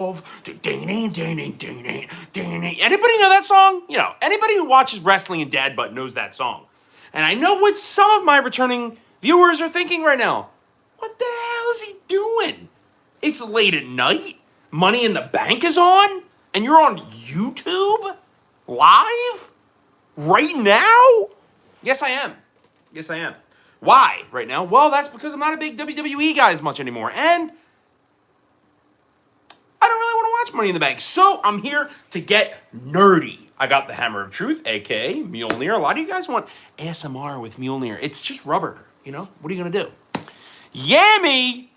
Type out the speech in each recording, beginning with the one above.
Anybody know that song? You know, anybody who watches wrestling and Dad Butt knows that song. And I know what some of my returning viewers are thinking right now. What the hell is he doing? It's late at night. Money in the Bank is on, and you're on YouTube live right now? Yes, I am. Yes, I am. Why right now? Well, that's because I'm not a big WWE guy as much anymore, and I don't really want to watch Money in the Bank. So I'm here to get nerdy. I got the Hammer of Truth, aka Mjolnir. A lot of you guys want ASMR with Mjolnir. It's just rubber, you know? What are you gonna do? Yammy!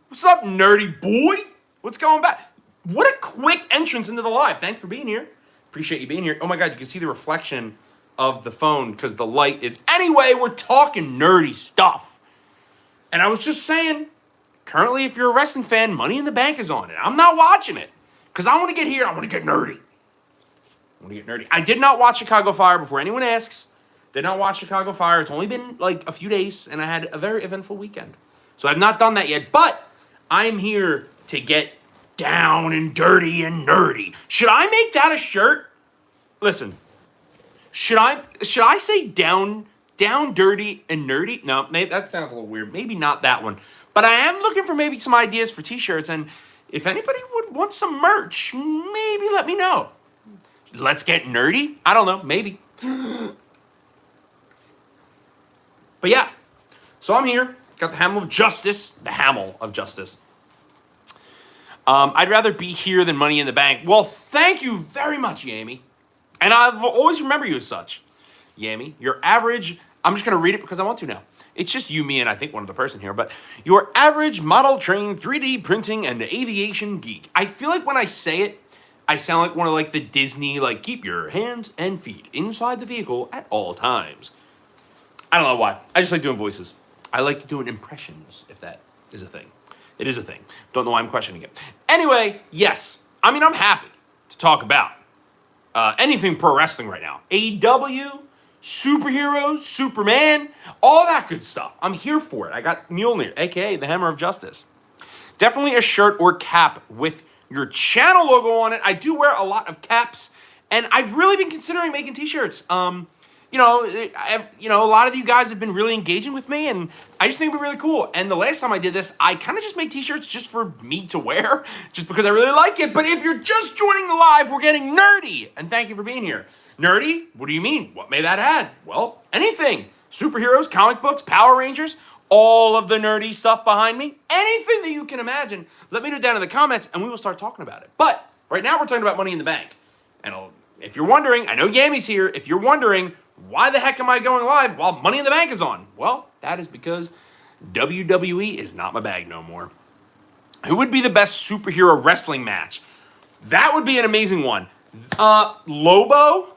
What's up, nerdy boy? What's going back? What a quick entrance into the live. Thanks for being here. Appreciate you being here. Oh my God, you can see the reflection of the phone because the light is... Anyway, we're talking nerdy stuff. And I was just saying, currently, if you're a wrestling fan, Money in the Bank is on it. I'm not watching it because I want to get here. I want to get nerdy. I did not watch Chicago Fire before anyone asks. Did not watch Chicago Fire. It's only been like a few days, and I had a very eventful weekend. So I've not done that yet, but I'm here to get down and dirty and nerdy. Should I make that a shirt? Listen, should I say down, dirty, and nerdy? No, maybe that sounds a little weird. Maybe not that one. But I am looking for maybe some ideas for t-shirts, and if anybody would want some merch, maybe let me know. Let's get nerdy? I don't know, maybe. But yeah, so I'm here. Got the Hammer of Justice. The Hammer of Justice. I'd rather be here than Money in the Bank. Well, thank you very much, Yami. And I've always remember you as such. Yami, your average... I'm just going to read it because I want to now. It's just you, me, and I think one other person here. But your average model train 3D printing and aviation geek. I feel like when I say it, I sound like one of like the Disney, like, keep your hands and feet inside the vehicle at all times. I don't know why. I just like doing voices. I like doing impressions, if that is a thing. It is a thing. Don't know why I'm questioning it. Anyway, yes. I mean, I'm happy to talk about anything pro wrestling right now. AEW, superheroes, Superman, all that good stuff. I'm here for it. I got Mjolnir, a.k.a. the Hammer of Justice. Definitely a shirt or cap with your channel logo on it. I do wear a lot of caps, and I've really been considering making t-shirts. A lot of you guys have been really engaging with me, and I just think it'd be really cool. And the last time I did this, I kind of just made t-shirts just for me to wear, just because I really like it. But if you're just joining the live, we're getting nerdy, and thank you for being here. Nerdy? What do you mean? What may that add? Well, anything. Superheroes, comic books, Power Rangers, all of the nerdy stuff behind me, anything that you can imagine, let me know down in the comments, and we will start talking about it. But right now, we're talking about Money in the Bank. And if you're wondering, I know Yami's here, if you're wondering, why the heck am I going live while Money in the Bank is on? Well, that is because WWE is not my bag no more. Who would be the best superhero wrestling match? That would be an amazing one. Lobo?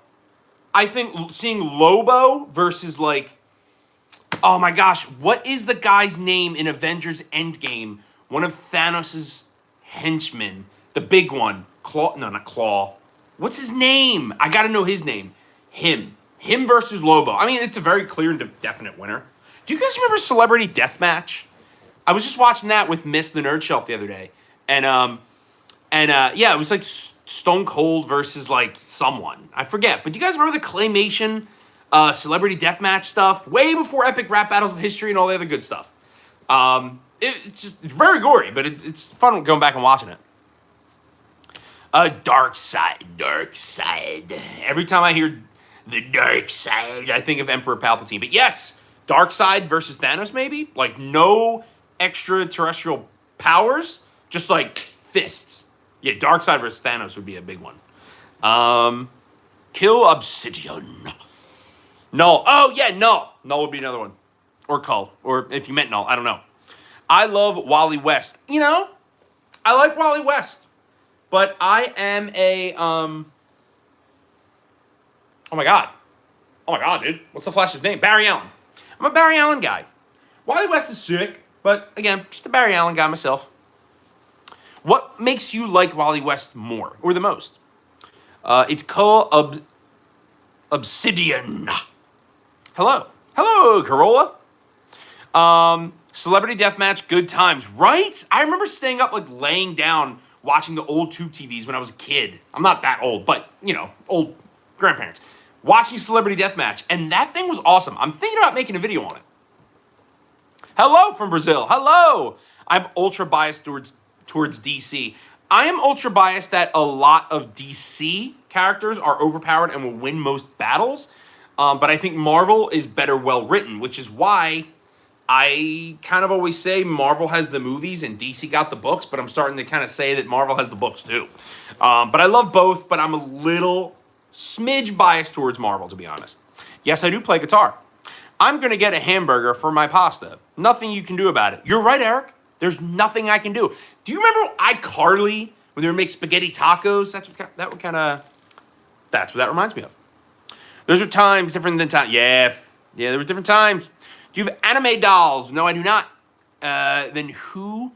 I think seeing Lobo versus oh my gosh, what is the guy's name in Avengers Endgame? One of Thanos' henchmen. The big one. Claw? No, not Claw. What's his name? I gotta know his name. Him versus Lobo. I mean, it's a very clear and definite winner. Do you guys remember Celebrity Deathmatch? I was just watching that with TheNerdShelf the other day. And it was like Stone Cold versus like someone. I forget. But do you guys remember the Claymation Celebrity Deathmatch stuff? Way before Epic Rap Battles of History and all the other good stuff. It's very gory, but it's fun going back and watching it. Dark side. Every time I hear the dark side, I think of Emperor Palpatine. But yes, dark side versus Thanos maybe? Like no extraterrestrial powers, just like fists. Yeah, dark side versus Thanos would be a big one. Kill Obsidian. Null. Oh yeah, Null. Null would be another one. Or Cull. Or if you meant Null, I don't know. I love Wally West. You know, I like Wally West. But I am a Oh my god, dude. What's the Flash's name? Barry Allen. I'm a Barry Allen guy. Wally West is sick, but again, just a Barry Allen guy myself. What makes you like Wally West more, or the most? It's called Obsidian. Hello, Corolla. Celebrity Deathmatch, good times, right? I remember staying up, like, laying down, watching the old tube TVs when I was a kid. I'm not that old, but, old grandparents. Watching Celebrity Deathmatch, and that thing was awesome. I'm thinking about making a video on it. Hello from Brazil. Hello. I'm ultra biased towards DC. I am ultra biased that a lot of DC characters are overpowered and will win most battles. But I think Marvel is better well written, which is why I kind of always say Marvel has the movies and DC got the books, but I'm starting to kind of say that Marvel has the books too. But I love both, but I'm a little smidge biased towards Marvel, to be honest. Yes, I do play guitar. I'm going to get a hamburger for my pasta. Nothing you can do about it. You're right, Eric. There's nothing I can do. Do you remember iCarly when they would make spaghetti tacos? That's what that reminds me of. Those are times different than time. Yeah, there were different times. Do you have anime dolls? No, I do not. Then who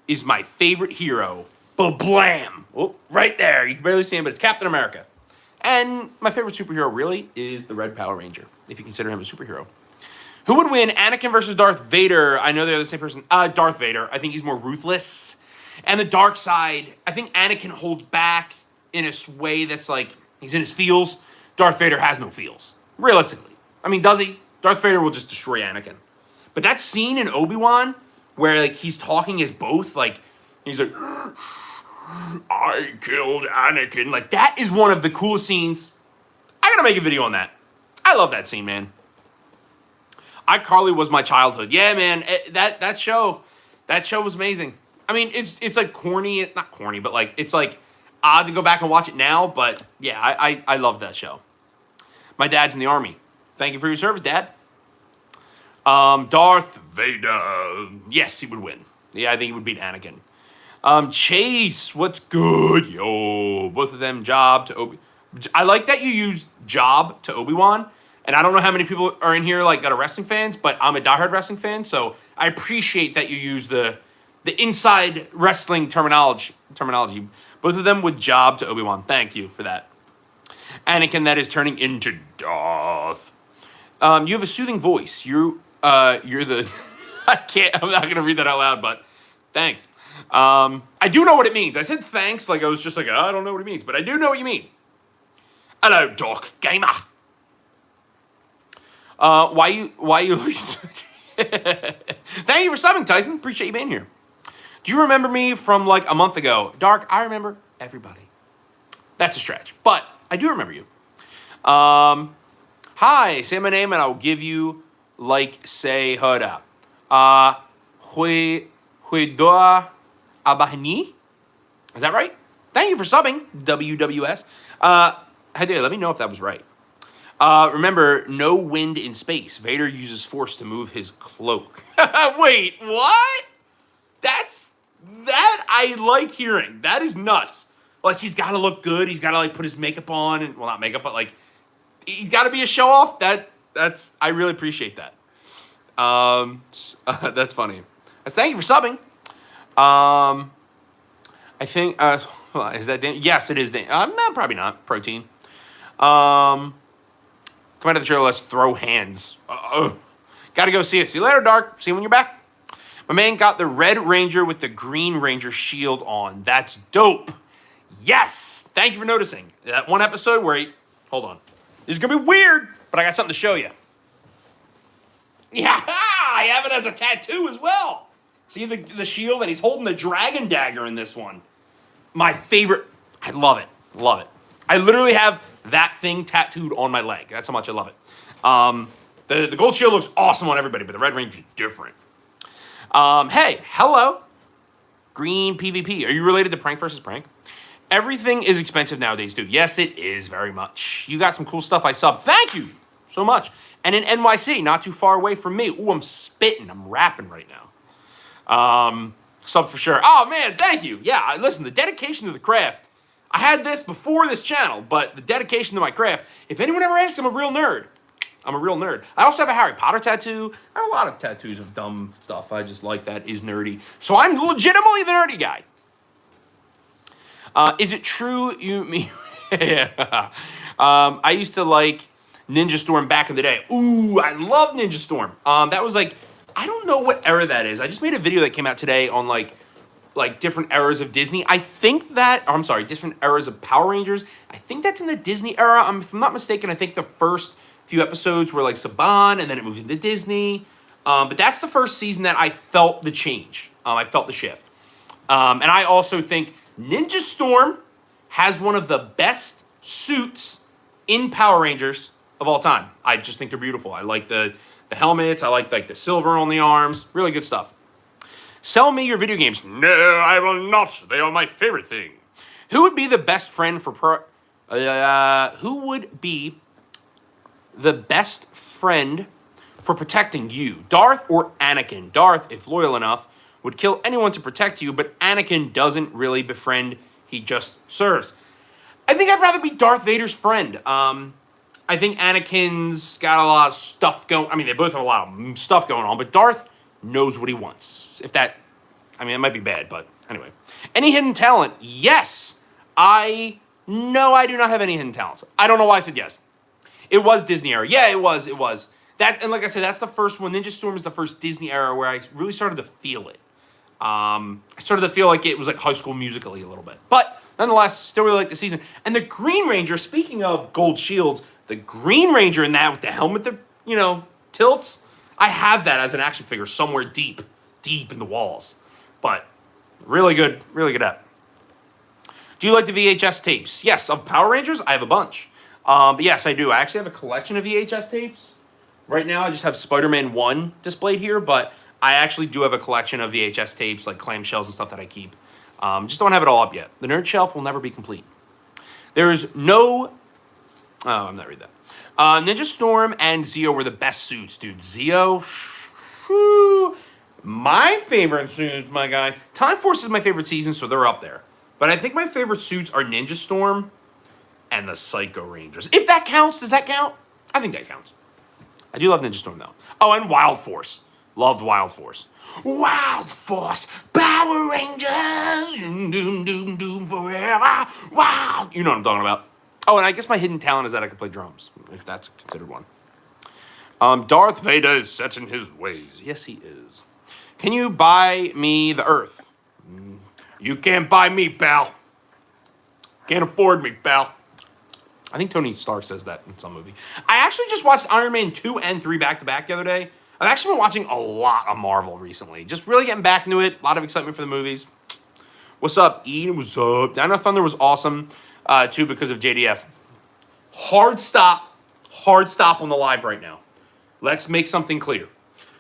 is my favorite hero? Ba-blam! Oh, right there. You can barely see him, but it's Captain America. And my favorite superhero really is the Red Power Ranger, if you consider him a superhero. Who would win, Anakin versus Darth Vader? I know they're the same person. Darth Vader. I think he's more ruthless. And the dark side, I think Anakin holds back in a way that's like, he's in his feels. Darth Vader has no feels, realistically. I mean, does he? Darth Vader will just destroy Anakin. But that scene in Obi-Wan where like he's talking as both, like, he's like, I killed Anakin. Like, that is one of the coolest scenes. I gotta make a video on that. I love that scene, man. iCarly was my childhood. Yeah, man, that show was amazing. I mean, it's like corny, not corny, but like it's like odd to go back and watch it now. But yeah, I love that show. My dad's in the Army. Thank you for your service, Dad. Darth Vader. Yes, he would win. Yeah, I think he would beat Anakin. Chase, what's good? Yo, both of them, Job to Obi. I like that you use Job to Obi-Wan. And I don't know how many people are in here like that are wrestling fans, but I'm a diehard wrestling fan, so I appreciate that you use the inside wrestling terminology. Both of them with Job to Obi-Wan. Thank you for that. Anakin, that is turning into Darth. You have a soothing voice. You're the. I'm not gonna read that out loud, but thanks. I do know what it means. I said thanks like I was just like, I don't know what it means, but I do know what you mean. Hello, Doc Gamer. Why you Thank you for subbing, Tyson. Appreciate you being here. Do you remember me from like a month ago? Dark, I remember everybody. That's a stretch, but I do remember you. Hi, say my name and I'll give you like say hoda. Huidoa Abahni? Is that right? Thank you for subbing, WWS. Hey, let me know if that was right. Remember, no wind in space. Vader uses force to move his cloak. Wait, what? That I like hearing. That is nuts. Like, he's got to look good. He's got to, like, put his makeup on. And, well, not makeup, but, like, he's got to be a show-off. That's I really appreciate that. That's funny. Thank you for subbing. I think, is that Dan? Yes, it is Dan. No, probably not. Protein. Come out of the trailer, let's throw hands. Gotta go see it. See you later, Dark. See you when you're back. My man got the Red Ranger with the Green Ranger shield on. That's dope. Yes. Thank you for noticing. That one episode where hold on. This is going to be weird, but I got something to show you. Yeah, I have it as a tattoo as well. See the shield? And he's holding the dragon dagger in this one. My favorite. I love it. Love it. I literally have that thing tattooed on my leg. That's how much I love it. The gold shield looks awesome on everybody, but the Red Ranger is different. Hey, hello. Green PvP. Are you related to Prank versus Prank? Everything is expensive nowadays, dude. Yes, it is very much. You got some cool stuff I sub. Thank you so much. And in NYC, not too far away from me. Ooh, I'm spitting. I'm rapping right now. Sub for sure. Oh, man, thank you. Yeah, listen, the dedication to the craft. I had this before this channel, but the dedication to my craft. If anyone ever asks, I'm a real nerd. I'm a real nerd. I also have a Harry Potter tattoo. I have a lot of tattoos of dumb stuff. I just like that is nerdy. So I'm legitimately the nerdy guy. Is it true me? Yeah. I used to like Ninja Storm back in the day. Ooh, I love Ninja Storm. That was like, I don't know what era that is. I just made a video that came out today on like like different eras of Disney. I think that, I'm sorry, different eras of Power Rangers. I think that's in the Disney era. If I'm not mistaken, I think the first few episodes were like Saban, and then it moved into Disney. But that's the first season that I felt the change. I felt the shift. And I also think Ninja Storm has one of the best suits in Power Rangers of all time. I just think they're beautiful. I like the helmets. I like the silver on the arms. Really good stuff. Sell me your video games. No, I will not. They are my favorite thing. Who would be the best friend for who would be the best friend for protecting you? Darth or Anakin? Darth, if loyal enough, would kill anyone to protect you, but Anakin doesn't really befriend. He just serves. I think I'd rather be Darth Vader's friend. I think Anakin's got a lot of stuff going. I mean, they both have a lot of stuff going on, but Darth knows what he wants. If that, I mean, it might be bad, but anyway. Any hidden talent? Yes. No, I do not have any hidden talents. I don't know why I said yes. It was Disney era. Yeah, it was. That, and like I said, that's the first one. Ninja Storm is the first Disney era where I really started to feel it. I started to feel like it was like High School Musical-y a little bit. But nonetheless, still really like the season. And the Green Ranger, speaking of gold shields, the Green Ranger in that with the helmet that, tilts, I have that as an action figure somewhere deep in the walls. But really good app. Do you like the VHS tapes? Yes, of Power Rangers, I have a bunch. But yes, I do. I actually have a collection of VHS tapes. Right now, I just have Spider-Man 1 displayed here, but I actually do have a collection of VHS tapes, like clamshells and stuff that I keep. Just don't have it all up yet. The Nerd Shelf will never be complete. There is no... Oh, I'm not reading that. Ninja Storm and Zeo were the best suits, dude. Zeo... Whew, my favorite suits, my guy. Time Force is my favorite season, so they're up there. But I think my favorite suits are Ninja Storm and the Psycho Rangers. If that counts, does that count? I think that counts. I do love Ninja Storm, though. Oh, and Wild Force. Loved Wild Force. Wild Force, Power Rangers, doom, doom, doom, forever, wild. You know what I'm talking about. Oh, and I guess my hidden talent is that I can play drums, if that's considered one. Darth Vader is set in his ways. Yes, he is. Can you buy me the Earth? You can't buy me, pal. Can't afford me, pal. I think Tony Stark says that in some movie. I actually just watched Iron Man 2 and 3 back-to-back the other day. I've actually been watching a lot of Marvel recently. Just really getting back into it. A lot of excitement for the movies. What's up, Ian? What's up? Dino Thunder was awesome, too, because of JDF. Hard stop on the live right now. Let's make something clear.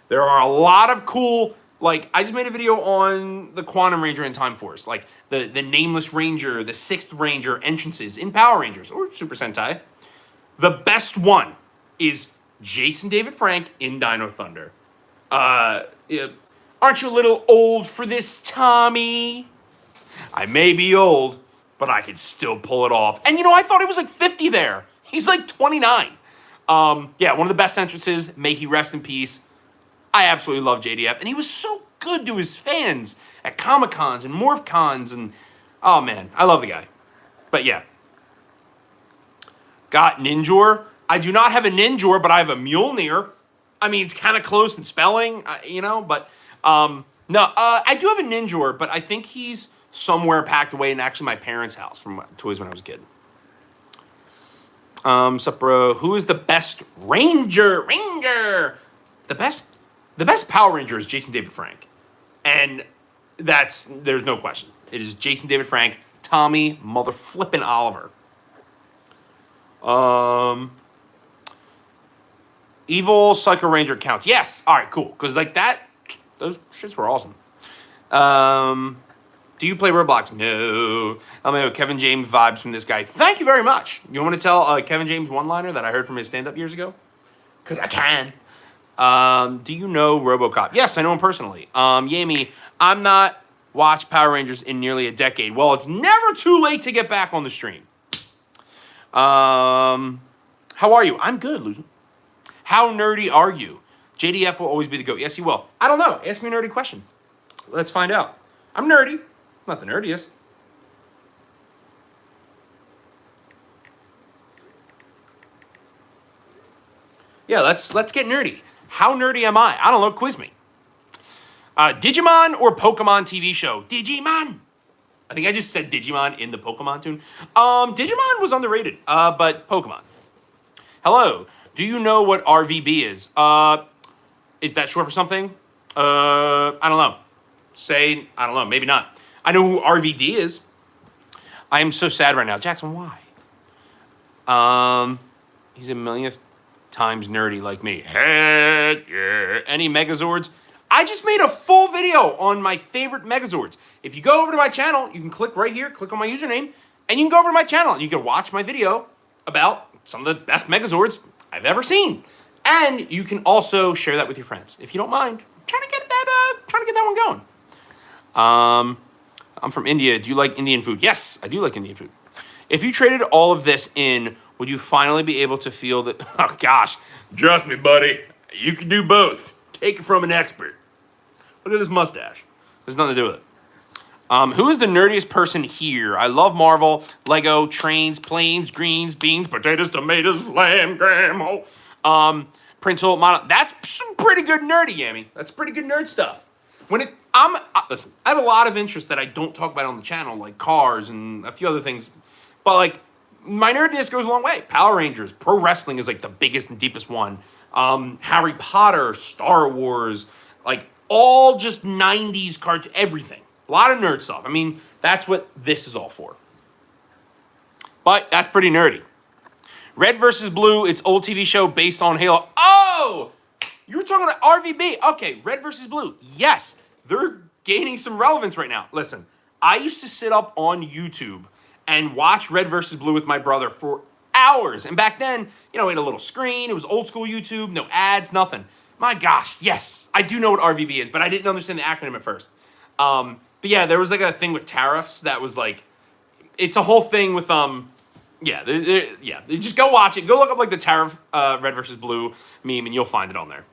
There are a lot of cool, like, I just made a video on the Quantum Ranger and Time Force. Like, the Nameless Ranger, the 6th Ranger entrances in Power Rangers or Super Sentai. The best one is Jason David Frank in Dino Thunder. Yeah. Aren't you a little old for this, Tommy? I may be old, but I can still pull it off. And I thought he was like 50 there. He's like 29. Yeah, one of the best entrances. May he rest in peace. I absolutely love JDF. And he was so good to his fans at Comic-Cons and Morph-Cons. And, oh man, I love the guy. But yeah. Got Ninjor. I do not have a Ninjor, but I have a Mjolnir. I mean, it's kind of close in spelling, but no, I do have a Ninjor, but I think he's somewhere packed away in actually my parents' house from toys when I was a kid. Sup, bro? Who is the best Ranger? The best Power Ranger is Jason David Frank, and there's no question. It is Jason David Frank, Tommy Mother Flippin' Oliver. Evil Psycho Ranger counts. Yes. All right, cool. Because like that, those shits were awesome. Do you play Roblox? No. Kevin James vibes from this guy. Thank you very much. You want me to tell Kevin James one-liner that I heard from his stand-up years ago? Because I can. Do you know RoboCop? Yes, I know him personally. Yami, I'm not watched Power Rangers in nearly a decade. Well, it's never too late to get back on the stream. How are you? I'm good, loser. How nerdy are you? JDF will always be the GOAT. Yes, he will. I don't know. Ask me a nerdy question. Let's find out. I'm nerdy. I'm not the nerdiest. Yeah, let's get nerdy. How nerdy am I? I don't know. Quiz me. Digimon or Pokemon TV show? Digimon. I think I just said Digimon in the Pokemon tune. Digimon was underrated, but Pokemon. Hello. Do you know what RVB is? Is that short for something? I don't know. I don't know. Maybe not. I know who RVD is. I am so sad right now. Jackson, why? He's a millionth times nerdy like me. Heck yeah. Any Megazords? I just made a full video on my favorite Megazords. If you go over to my channel, you can click right here, click on my username, and you can go over to my channel and you can watch my video about some of the best Megazords I've ever seen. And you can also share that with your friends, if you don't mind. I'm trying to get that one going. I'm from India. Do you like Indian food? Yes, I do like Indian food. If you traded all of this in, would you finally be able to feel that? Oh gosh, trust me, buddy. You can do both. Take it from an expert. Look at this mustache. There's nothing to do with it. Who is the nerdiest person here? I love Marvel, Lego, trains, planes, greens, beans, potatoes, tomatoes, lamb, graham, Prince-Hole, Mono. That's some pretty good nerdy, Yami. That's pretty good nerd stuff. Listen, I have a lot of interests that I don't talk about on the channel, like cars and a few other things. But like, my nerdiness goes a long way. Power Rangers, pro wrestling is like the biggest and deepest one. Harry Potter, Star Wars, like all just 90s cartoons, everything. A lot of nerd stuff. I mean, that's what this is all for. But that's pretty nerdy. Red versus Blue, it's old TV show based on Halo. Oh! You were talking about RVB. Okay, Red versus Blue. Yes, they're gaining some relevance right now. Listen, I used to sit up on YouTube and watch Red versus Blue with my brother for hours. And back then, we had a little screen. It was old school YouTube, no ads, nothing. My gosh, yes, I do know what RVB is, but I didn't understand the acronym at first. But yeah, there was like a thing with tariffs that was like, it's a whole thing with just go watch it. Go look up like the tariff Red versus Blue meme, and you'll find it on there.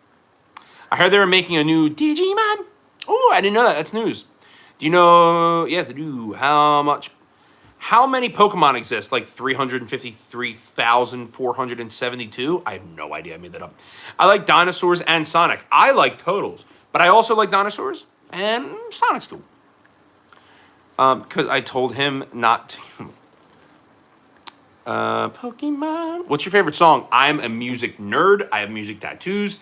I heard they were making a new Digimon. Oh, I didn't know that. That's news. Do you know? Yes, I do. How many Pokemon exist? Like 353,472? I have no idea. I made that up. I like dinosaurs and Sonic. I like Totals, but I also like dinosaurs, and Sonic's cool. Because I told him not to. Pokemon. What's your favorite song? I'm a music nerd. I have music tattoos.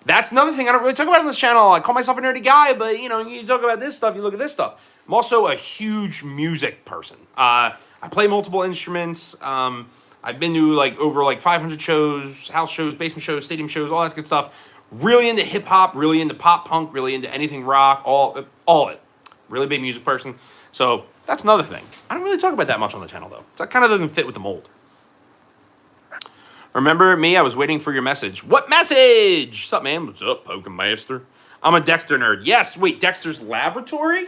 That's another thing I don't really talk about on this channel. I call myself a nerdy guy, but you talk about this stuff, you look at this stuff. I'm also a huge music person. I play multiple instruments. I've been to over 500 shows, house shows, basement shows, stadium shows, all that good stuff. Really into hip hop, really into pop punk, really into anything rock, all of it. Really big music person. So that's another thing. I don't really talk about that much on the channel though. That kind of doesn't fit with the mold. Remember me? I was waiting for your message. What message? What's up, man? What's up, Pokemaster? I'm a Dexter nerd. Yes, wait, Dexter's Laboratory?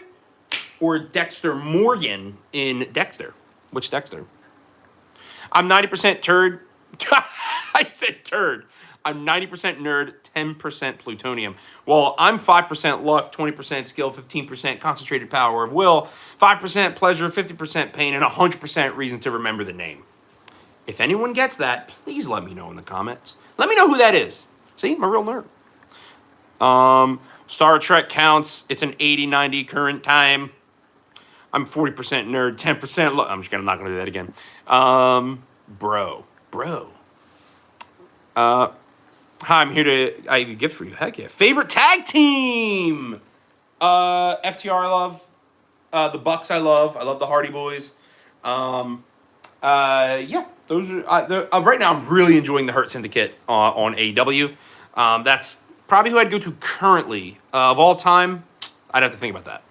Or Dexter Morgan in Dexter? Which Dexter? I'm 90% turd. I said turd. I'm 90% nerd, 10% plutonium. Well, I'm 5% luck, 20% skill, 15% concentrated power of will, 5% pleasure, 50% pain, and 100% reason to remember the name. If anyone gets that, please let me know in the comments. Let me know who that is. See, I'm a real nerd. Star Trek counts. It's an 80-90 current time. I'm 40% nerd, 10% luck. I'm not gonna do that again. Bro. Hi, I'm here I have a gift for you. Heck yeah. Favorite tag team. FTR I love. The Bucks I love. I love the Hardy Boys. Yeah, those are right now. I'm really enjoying the Hurt Syndicate on AEW. That's probably who I'd go to currently of all time. I'd have to think about that.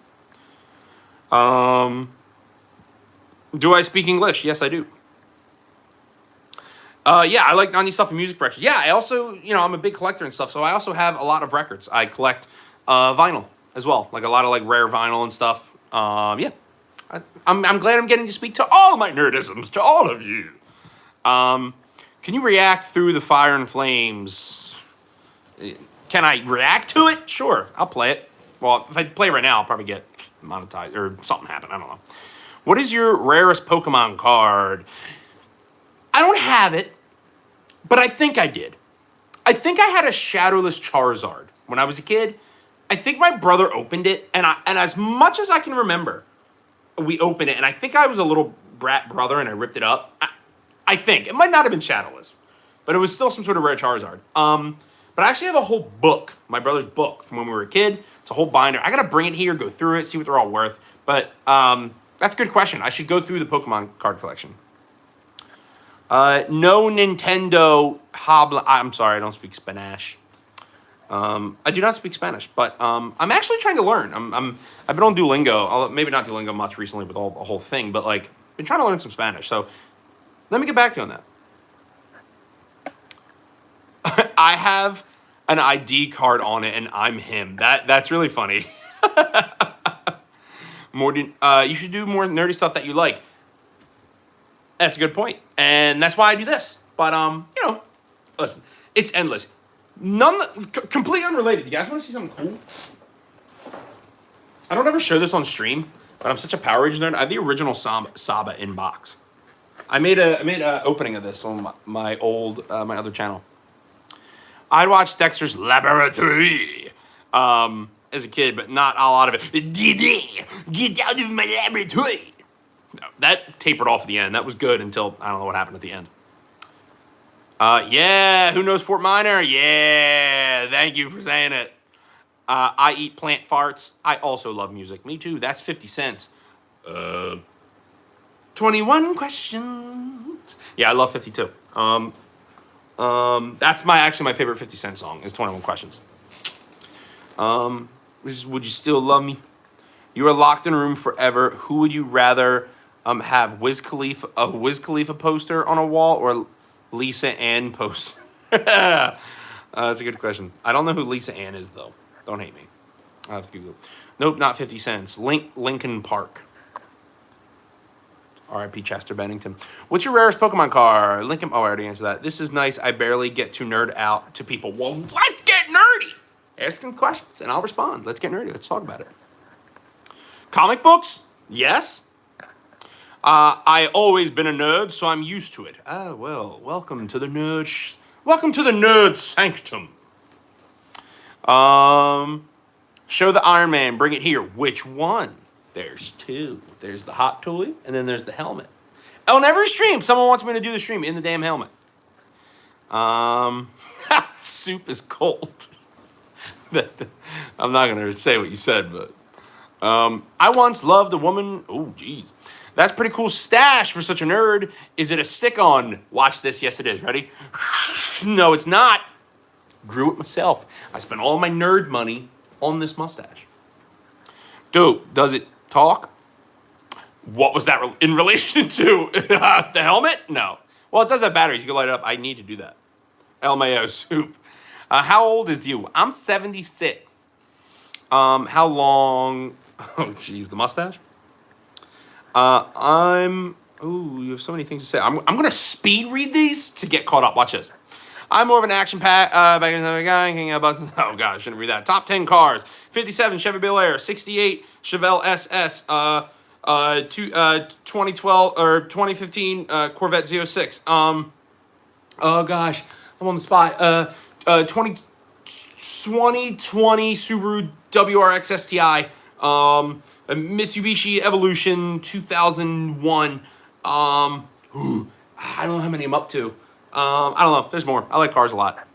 Do I speak English? Yes, I do. Yeah, I like 90s stuff and music records. Yeah, I also, I'm a big collector and stuff, so I also have a lot of records. I collect vinyl as well, like a lot of rare vinyl and stuff. Yeah. I'm glad I'm getting to speak to all of my nerdisms, to all of you. Can you react through the fire and flames? Can I react to it? Sure, I'll play it. Well, if I play right now, I'll probably get monetized or something happen. I don't know. What is your rarest Pokemon card? I don't have it, but I think I did. I think I had a Shadowless Charizard when I was a kid. I think my brother opened it, and as much as I can remember, we opened it, and I think I was a little brat brother, and I ripped it up. I think it might not have been Shadowless, but it was still some sort of rare Charizard. But I actually have a whole book, my brother's book from when we were a kid. It's a whole binder. I gotta bring it here, go through it, see what they're all worth. But that's a good question. I should go through the Pokemon card collection. No Nintendo Hobla. I'm sorry, I don't speak Spanish. I do not speak Spanish, but I'm actually trying to learn. I've been on Duolingo. Maybe not Duolingo much recently with the whole thing, but like been trying to learn some Spanish. So let me get back to you on that. I have an ID card on it, and I'm him. That's really funny. You should do more nerdy stuff that you like. That's a good point, and that's why I do this. But listen, it's endless. Completely unrelated. You guys want to see something cool? I don't ever show this on stream, but I'm such a Power Rangers nerd. I have the original Saba in box. I made a opening of this on my other channel. I'd watch Dexter's Laboratory as a kid, but not a lot of it. Get out of my laboratory. No, that tapered off at the end. That was good until I don't know what happened at the end. Yeah, who knows Fort Minor? Yeah, thank you for saying it. I eat plant farts. I also love music. Me too. That's 50 cents. 21 questions. Yeah, I love 52. That's actually my favorite 50 Cent song is 21 Questions. Would you still love me? You are locked in a room forever. Who would you rather have Wiz Khalifa poster on a wall or Lisa Ann poster? That's a good question. I don't know who Lisa Ann is though. Don't hate me. I'll have to Google it. Nope, not 50 cents. Lincoln Park. R.I.P. Chester Bennington. What's your rarest Pokemon card? Lincoln. Oh, I already answered that. This is nice. I barely get to nerd out to people. Well, let's get nerdy. Ask some questions and I'll respond. Let's get nerdy. Let's talk about it. Comic books? Yes. I always been a nerd, so I'm used to it. Ah, well, welcome to the nerd. Welcome to the nerd sanctum. Show the Iron Man. Bring it here. Which one? There's two. There's the hot toolie, and then there's the helmet. On every stream, someone wants me to do the stream in the damn helmet. Soup is cold. I'm not gonna say what you said, but I once loved a woman. Oh, geez. That's pretty cool stash for such a nerd. Is it a stick-on? Watch this. Yes, it is. Ready? No, it's not. Grew it myself. I spent all my nerd money on this mustache. Dude, does it talk? What was that in relation to? The helmet? No. Well, it does have batteries. You can light it up. I need to do that. LMAO soup. How old is you? I'm 76. How long? Oh, geez, the mustache? Ooh, you have so many things to say. I'm going to speed read these to get caught up. Watch this. I'm more of an action pack. Back in the guy. Oh, God, I shouldn't read that. Top 10 cars. 57, Chevy Bel Air. 68, Chevelle SS. 2012 or 2015 Corvette Z06. Oh, gosh, I'm on the spot. 2020 Subaru WRX STI. A Mitsubishi Evolution 2001. I don't know how many I'm up to. I don't know. There's more. I like cars a lot.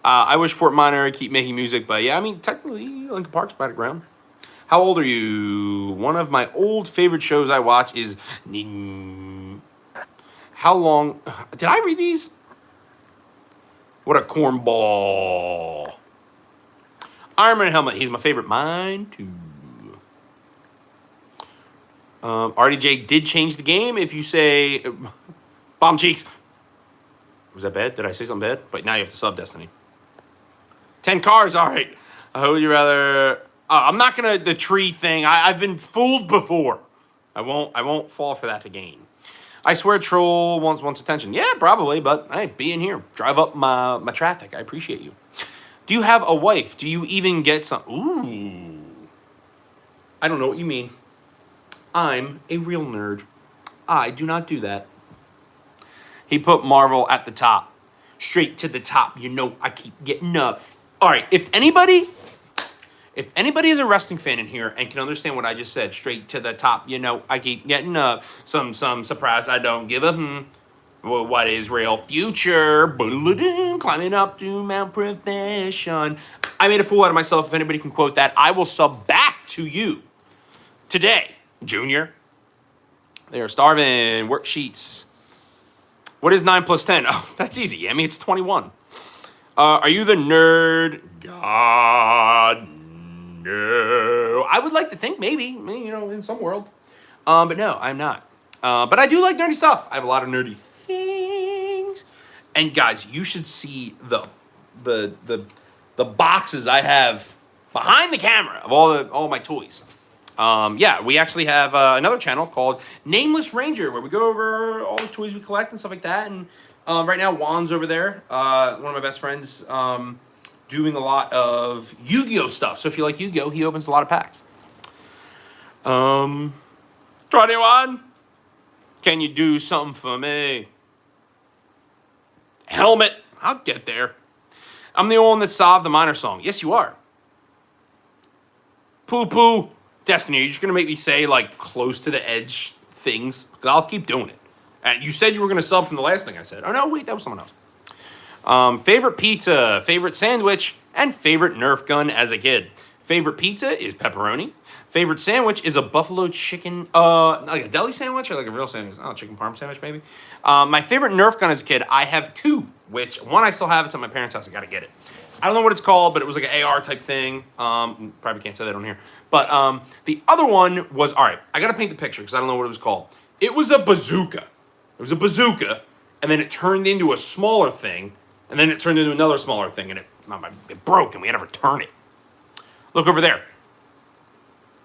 I wish Fort Minor keep making music, but yeah, I mean, technically, Linkin Park's battleground. How old are you? One of my old favorite shows I watch is... How long... Did I read these? What a cornball. Iron Man helmet. He's my favorite. Mine, too. RDJ did change the game. If you say... Bomb cheeks. Was that bad? Did I say something bad? But now you have to sub Destiny. 10 cars. All right. Who would you rather... I'm not gonna the tree thing. I've been fooled before. I won't fall for that again. I swear, troll wants attention. Yeah, probably, but hey, be in here. Drive up my traffic. I appreciate you. Do you have a wife? Do you even get some? Ooh, I don't know what you mean. I'm a real nerd. I do not do that. He put Marvel at the top, straight to the top. You know, I keep getting up. All right, if anybody If anybody is a wrestling fan in here and can understand what I just said, straight to the top, you know, I keep getting some surprise I don't give a Well, what is real future? Climbing up to Mount Profession. I made a fool out of myself. If anybody can quote that, I will sub back to you today, Junior. They are starving. Worksheets. What is 9 plus 10? Oh, that's easy. I mean, it's 21. Are you the nerd? God, no. I would like to think maybe, you know, in some world. But no, I'm not. But I do like nerdy stuff. I have a lot of nerdy things. And guys, you should see the boxes I have behind the camera of all my toys. Yeah, we actually have another channel called Nameless Ranger where we go over all the toys we collect and stuff like that. And right now, Juan's over there, one of my best friends, doing a lot of Yu-Gi-Oh stuff. So if you like Yu-Gi-Oh, he opens a lot of packs. 21, can you do something for me? Helmet, I'll get there. I'm the only one that solved the minor song. Yes, you are. Poo-poo. Destiny, are you just going to make me say, like, close to the edge things? Because I'll keep doing it. And you said you were going to sub from the last thing I said. Oh, no, wait, that was someone else. Favorite pizza, favorite sandwich, and favorite Nerf gun as a kid. Favorite pizza is pepperoni. Favorite sandwich is a buffalo chicken, like a deli sandwich or like a real sandwich? Oh, chicken parm sandwich, maybe. My favorite Nerf gun as a kid, I have two, which one I still have. It's at my parents' house. I got to get it. I don't know what it's called, but it was like an AR type thing. Probably can't say that on here. But the other one was, all right, I got to paint the picture because I don't know what it was called. It was a bazooka. It was a bazooka, and then it turned into a smaller thing, and then it turned into another smaller thing, and it broke, and we had to return it. Look over there.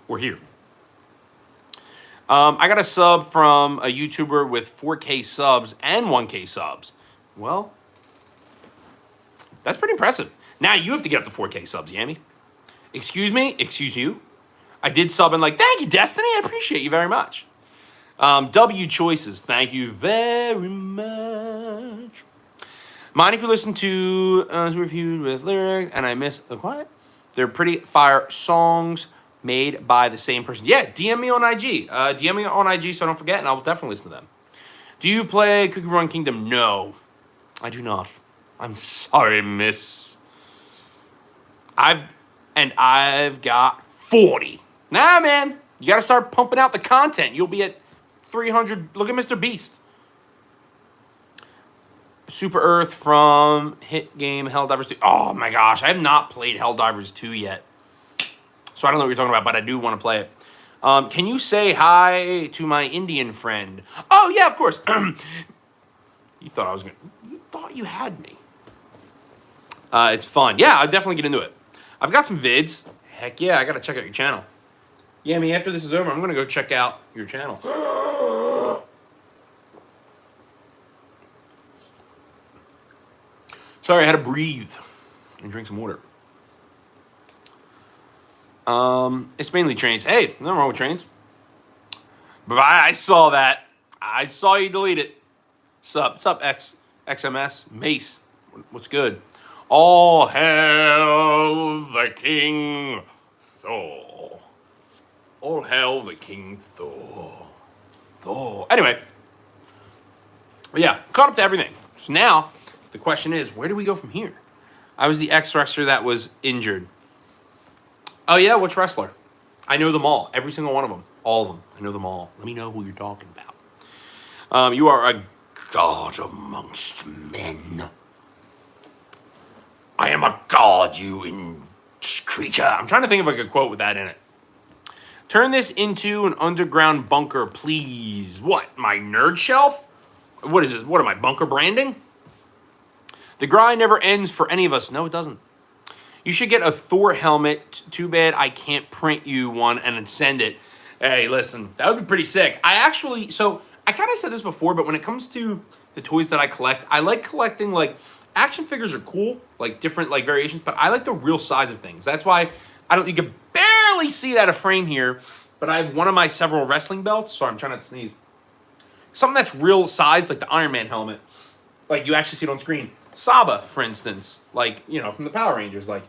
We're here. I got a sub from a YouTuber with 4K subs and 1K subs. Well, that's pretty impressive. Now you have to get up to 4K subs, Yami. Excuse me? Excuse you? I did sub and like, thank you, Destiny. I appreciate you very much. W Choices, thank you very much. Mind if you listen to reviewed with lyrics and I miss the quiet? They're pretty fire songs made by the same person. Yeah, DM me on IG. DM me on IG so I don't forget, and I will definitely listen to them. Do you play Cookie Run Kingdom? No, I do not. I'm sorry, miss. I've got 40. Nah, man. You got to start pumping out the content. You'll be at 300. Look at Mr. Beast. Super Earth from hit game Helldivers 2. Oh, my gosh. I have not played Helldivers 2 yet. So I don't know what you're talking about, but I do want to play it. Can you say hi to my Indian friend? Oh, yeah, of course. You thought you had me. It's fun. Yeah, I'll definitely get into it. I've got some vids. Heck yeah, I got to check out your channel. Yeah, after this is over, I'm going to go check out your channel. Sorry, I had to breathe and drink some water. It's mainly trains. Hey, nothing wrong with trains. But I saw that. I saw you delete it. What's up, XMS? Mace. What's good? All hail the King Thor. All hail the King Thor. Anyway. Yeah, caught up to everything. So now, the question is, where do we go from here? I was the ex-wrestler that was injured. Oh, yeah? Which wrestler? I know them all. Every single one of them. All of them. I know them all. Let me know who you're talking about. You are a god amongst men. I am a god, you creature. I'm trying to think of like a quote with that in it. Turn this into an underground bunker, please. What? My nerd shelf? What is this? What am I, bunker branding? The grind never ends for any of us. No, it doesn't. You should get a Thor helmet. Too bad I can't print you one and then send it. Hey, listen, that would be pretty sick. I kind of said this before, but when it comes to the toys that I collect, I like collecting, like, action figures are cool, like, different, like, variations, but I like the real size of things. That's why you can barely see that a frame here, but I have one of my several wrestling belts. Sorry, I'm trying not to sneeze. Something that's real size, like the Iron Man helmet. Like, you actually see it on screen. Saba, for instance, like, from the Power Rangers, like,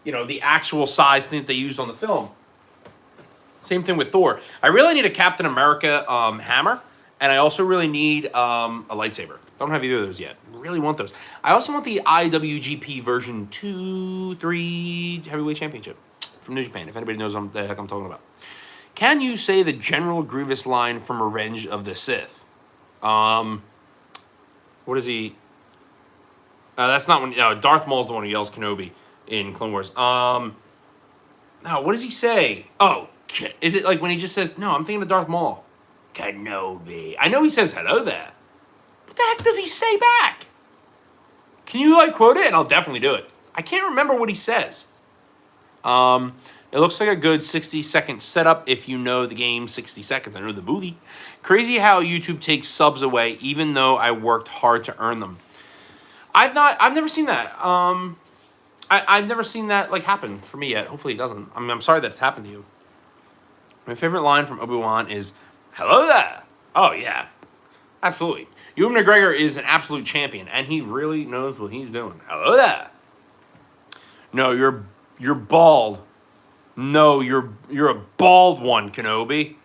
the actual size thing that they used on the film. Same thing with Thor. I really need a Captain America hammer, and I also really need a lightsaber. Don't have either of those yet. Really want those. I also want the IWGP version 2-3 heavyweight championship from New Japan, if anybody knows what the heck I'm talking about. Can you say the General Grievous line from Revenge of the Sith? What is he? That's not when. Darth Maul's the one who yells Kenobi in Clone Wars. No, what does he say? Oh, is it like when he just says, no, I'm thinking of Darth Maul. Kenobi. I know he says hello there. What the heck does he say back? Can you quote it? And I'll definitely do it. I can't remember what he says. It looks like a good 60-second setup if you know the game 60 seconds. I know the movie. Crazy how YouTube takes subs away even though I worked hard to earn them. I've never seen that. I've never seen that happen for me yet. Hopefully it doesn't. I'm sorry that it's happened to you. My favorite line from Obi-Wan is, hello there. Oh, yeah. Absolutely. Ewan McGregor is an absolute champion, and he really knows what he's doing. Hello there. No, you're bald. No, you're a bald one, Kenobi.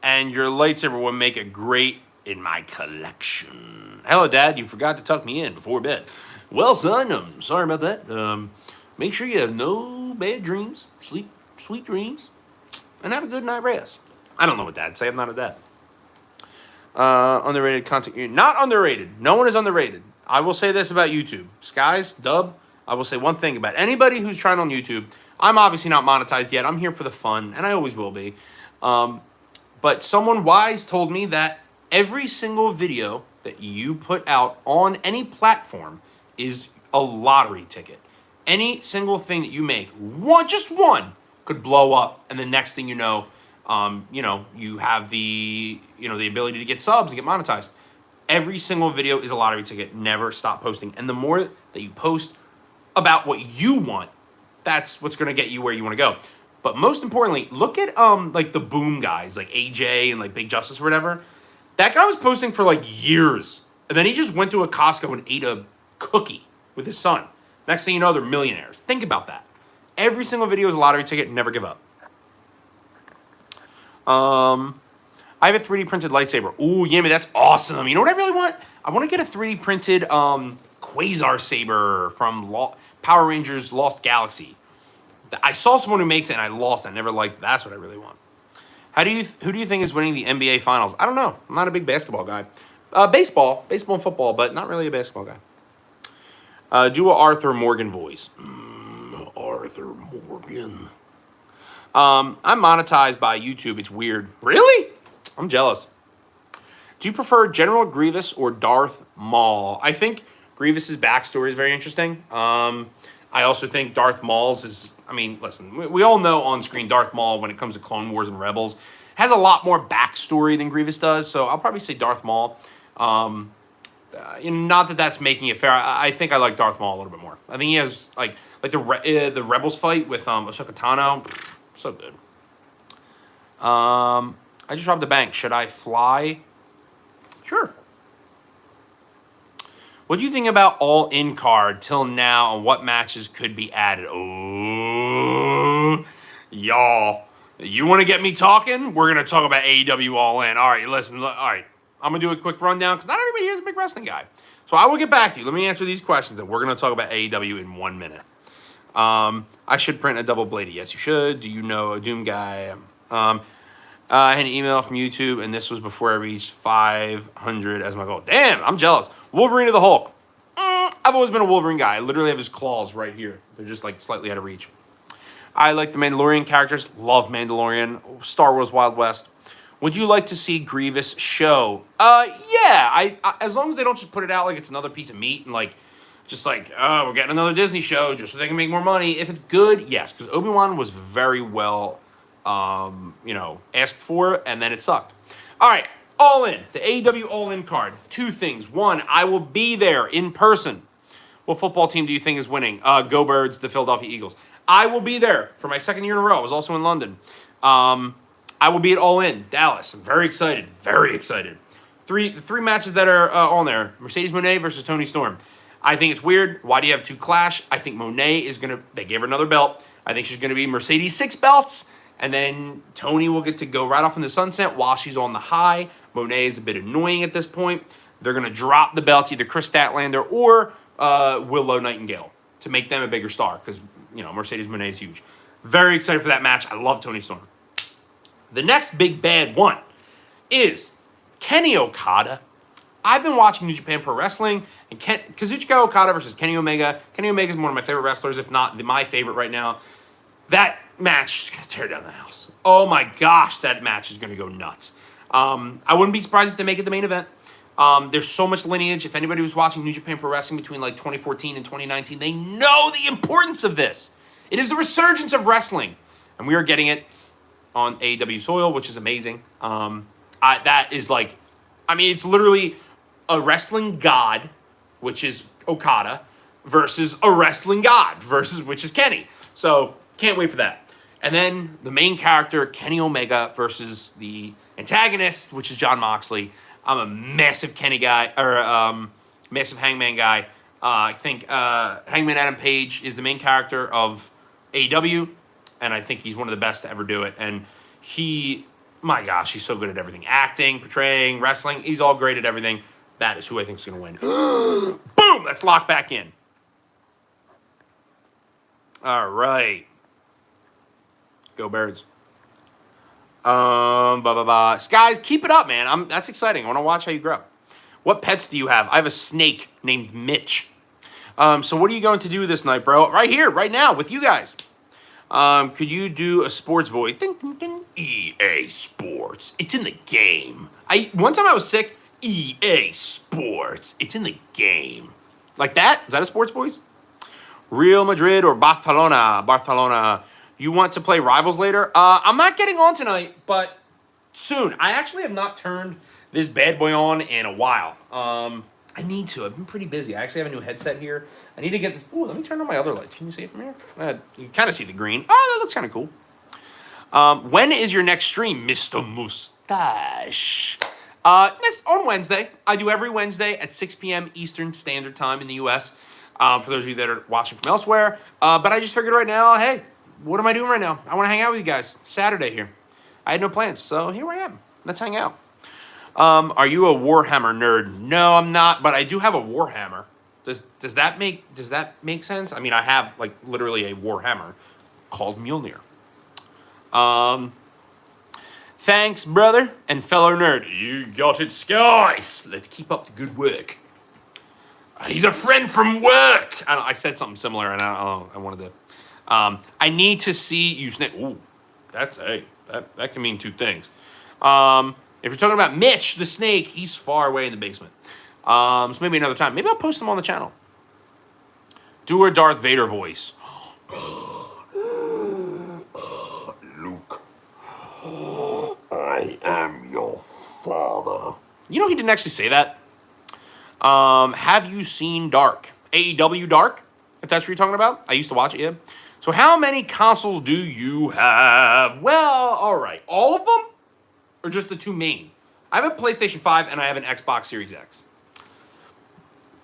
And your lightsaber would make it great in my collection. Hello, Dad. You forgot to tuck me in before bed. Well, son, I'm sorry about that. Make sure you have no bad dreams. Sleep sweet dreams. And have a good night rest. I don't know what Dad say. I'm not a dad. Underrated content. Not underrated. No one is underrated. I will say this about YouTube. Skies, Dub, I will say one thing about anybody who's trying on YouTube. I'm obviously not monetized yet. I'm here for the fun, and I always will be. But someone wise told me that every single video that you put out on any platform is a lottery ticket. Any single thing that you make, just one, could blow up, and the next thing you know, you have the ability to get subs and get monetized. Every single video is a lottery ticket. Never stop posting. And the more that you post about what you want, that's what's going to get you where you want to go. But most importantly, look at the Boom guys, like AJ and Big Justice or whatever. That guy was posting for years. And then he just went to a Costco and ate a cookie with his son. Next thing you know, they're millionaires. Think about that. Every single video is a lottery ticket. Never give up. I have a 3D printed lightsaber. Ooh, Yami, that's awesome. You know what I really want? I want to get a 3D printed Quasar saber from Power Rangers Lost Galaxy. I saw someone who makes it and I lost. I never liked it. That's what I really want. Who do you think is winning the NBA Finals? I don't know. I'm not a big basketball guy. Baseball and football, but not really a basketball guy. Do a Arthur Morgan voice. Arthur Morgan. I'm monetized by YouTube. It's weird. Really? I'm jealous. Do you prefer General Grievous or Darth Maul? I think Grievous's backstory is very interesting. I also think Darth Maul's is... listen, we all know on screen Darth Maul, when it comes to Clone Wars and Rebels, has a lot more backstory than Grievous does, so I'll probably say Darth Maul. Not that that's making it fair. I think I like Darth Maul a little bit more. I think he has, the Rebels fight with Ahsoka Tano. So good. I just robbed the bank. Should I fly? Sure. What do you think about all-in card till now and what matches could be added? Oh, y'all. You want to get me talking? We're going to talk about AEW All-In. All right, listen. All right. I'm going to do a quick rundown because not everybody here is a big wrestling guy. So I will get back to you. Let me answer these questions, and we're going to talk about AEW in 1 minute. I should print a double bladed. Yes, you should. Do you know a Doom guy? I had an email from YouTube, and this was before I reached 500 as my goal. Damn, I'm jealous. Wolverine of the Hulk. I've always been a Wolverine guy. I literally have his claws right here. They're just slightly out of reach. I like the Mandalorian characters. Love Mandalorian. Star Wars Wild West. Would you like to see Grievous show? Yeah. I as long as they don't just put it out like it's another piece of meat and we're getting another Disney show just so they can make more money. If it's good, yes, because Obi-Wan was very well, asked for, and then it sucked. All right, All In, the AEW All In card. 2 things. 1, I will be there in person. What football team do you think is winning? Go Birds, the Philadelphia Eagles. I will be there for my 2nd year in a row. I was also in London. I will be at All In, Dallas. I'm very excited. Very excited. The three matches that are on there. Mercedes Moné versus Toni Storm. I think it's weird. Why do you have two clash? I think Monet is going to, they gave her another belt. I think she's going to be Mercedes 6 belts. And then Tony will get to go right off in the sunset while she's on the high. Monet is a bit annoying at this point. They're going to drop the belts, either Chris Statlander or Willow Nightingale, to make them a bigger star. Because, Mercedes Monet is huge. Very excited for that match. I love Toni Storm. The next big bad one is Kenny Okada. I've been watching New Japan Pro Wrestling, and Kazuchika Okada versus Kenny Omega. Kenny Omega is one of my favorite wrestlers, if not my favorite right now. That match is going to tear down the house. Oh my gosh, that match is going to go nuts. I wouldn't be surprised if they make it the main event. There's so much lineage. If anybody was watching New Japan Pro Wrestling between like 2014 and 2019, they know the importance of this. It is the resurgence of wrestling, and we are getting it on AEW soil, which is amazing. That is like, it's literally a wrestling god, which is Okada, versus a wrestling god, which is Kenny. So, can't wait for that. And then the main character, Kenny Omega, versus the antagonist, which is Jon Moxley. I'm a massive Kenny guy, or massive Hangman guy. I think Hangman Adam Page is the main character of AEW, and I think he's one of the best to ever do it. And my gosh, he's so good at everything. Acting, portraying, wrestling. He's all great at everything. That is who I think is going to win. Boom! Let's lock back in. All right. Go Birds. Skies, keep it up, man. That's exciting. I want to watch how you grow. What pets do you have? I have a snake named Mitch. So what are you going to do this night, bro? Right here, right now, with you guys. Could you do a sports voice? Ding, ding, ding. EA Sports. It's in the game. One time I was sick. EA Sports. It's in the game. Like that? Is that a sports voice? Real Madrid or Barcelona? Barcelona. You want to play Rivals later? I'm not getting on tonight, but soon. I actually have not turned this bad boy on in a while. I need to. I've been pretty busy. I actually have a new headset here. I need to get this. Ooh, let me turn on my other lights. Can you see it from here? You can kind of see the green. Oh, that looks kind of cool. When is your next stream, Mr. Mustache? Next on Wednesday. I do every Wednesday at 6 p.m. Eastern Standard Time in the U.S. For those of you that are watching from elsewhere. But I just figured right now, hey, what am I doing right now? I want to hang out with you guys. Saturday here. I had no plans, so here I am. Let's hang out. Are you a Warhammer nerd? No, I'm not, but I do have a Warhammer. Does that make sense? I mean, I have like literally a Warhammer called Mjolnir. Thanks, brother and fellow nerd. You got it, Skies. Let's keep up the good work. He's a friend from work. I said something similar, and I wanted to. I need to see you snake. Ooh, that can mean two things. If you're talking about Mitch the snake, he's far away in the basement. So maybe another time. Maybe I'll post him on the channel. Do a Darth Vader voice. Luke, I am your father. You know he didn't actually say that. Have you seen Dark? AEW Dark? If that's what you're talking about. I used to watch it, yeah. So how many consoles do you have? Well, all right. All of them? Or just the two main? I have a PlayStation 5 and I have an Xbox Series X.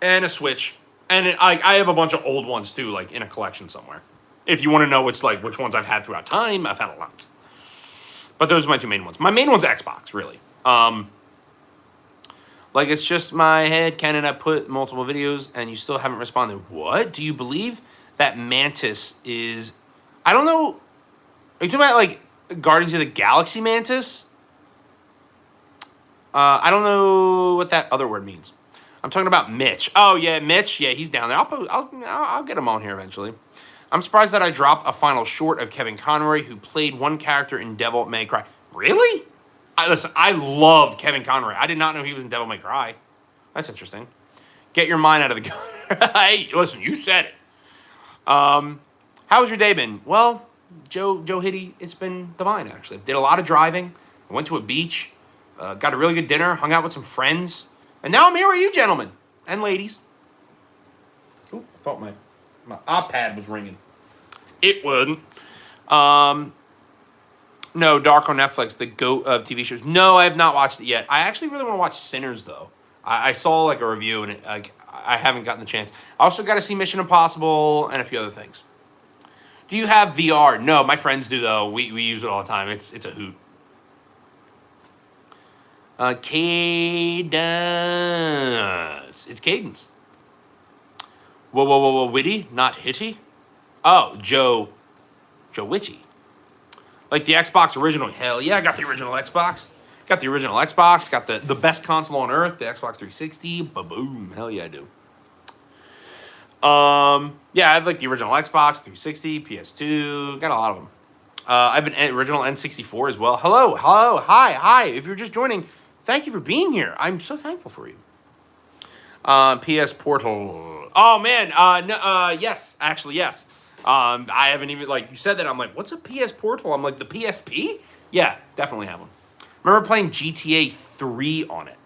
And a Switch. And I have a bunch of old ones too, like in a collection somewhere. If you want to know which ones I've had throughout time, I've had a lot. But those are my two main ones. My main one's Xbox, really. Like it's just my head canon. I put multiple videos and you still haven't responded. What? Do you believe that Mantis is... I don't know. Are you talking about like Guardians of the Galaxy Mantis? I don't know what that other word means. I'm talking about Mitch. Oh yeah, Mitch. Yeah, he's down there. I'll get him on here eventually. I'm surprised that I dropped a final short of Kevin Conroy, who played one character in Devil May Cry. Really? Listen, I love Kevin Conroy. I did not know he was in Devil May Cry. That's interesting. Get your mind out of the gutter. Hey, listen, you said it. How's your day been? Well, Joe Hitty, it's been divine, actually. Did a lot of driving. I went to a beach. Got a really good dinner. Hung out with some friends. And now I'm here with you, gentlemen and ladies. Ooh, I thought my iPad was ringing. It wouldn't. No, Dark on Netflix, the GOAT of TV shows. No, I have not watched it yet. I actually really want to watch Sinners, though. I saw like a review, and I haven't gotten the chance. I also got to see Mission Impossible and a few other things. Do you have VR? No, my friends do though. We use it all the time. It's a hoot. Cadence. It's Cadence. Whoa, witty, not hitty. Oh, Joe Witty. Like the Xbox original. Hell yeah, I got the original Xbox. Got the original Xbox. Got the best console on earth, the Xbox 360. Ba-boom. Hell yeah, I do. Yeah, I have like the original Xbox 360, PS2. Got a lot of them. I have an original N64 as well. Hello, hi. If you're just joining, thank you for being here. I'm so thankful for you. PS Portal. Oh man, yes, actually yes. I haven't even, like, you said that, I'm like, what's a PS Portal? I'm like, the PSP? Yeah, definitely have one. Remember playing GTA 3 on it.